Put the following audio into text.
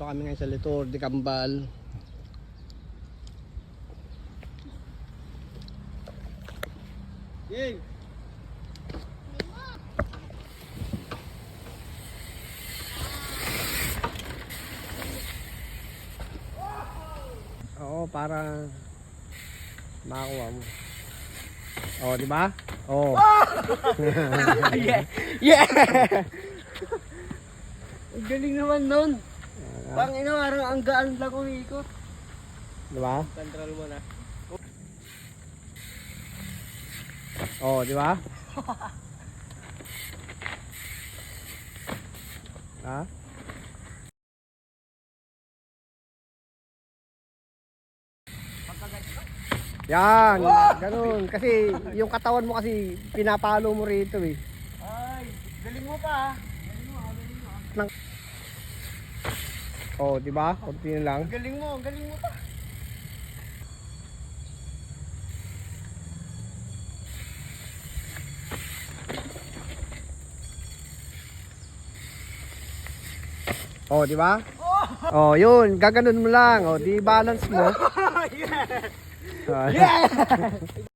Dito kami ngayon sa Litor de Cambal. Yay! Oo, para makakuha mo. Oh, di ba? Oh. Yeah! Yeah! Ang galing naman nun. Bang ina, parang ang gaan lang umiikot. Di ba? Control mo na. Oh, di ba? Ha? Yan, ganun. Kasi yung katawan mo kasi pinapalo mo rito eh. Ay, galing mo pa. Galing mo, galing mo. Oh, di ba? Konti na lang. Galing mo pa. Oh, di ba? Oh, yun, gaganon mo lang. Oh, di balance mo. Yeah!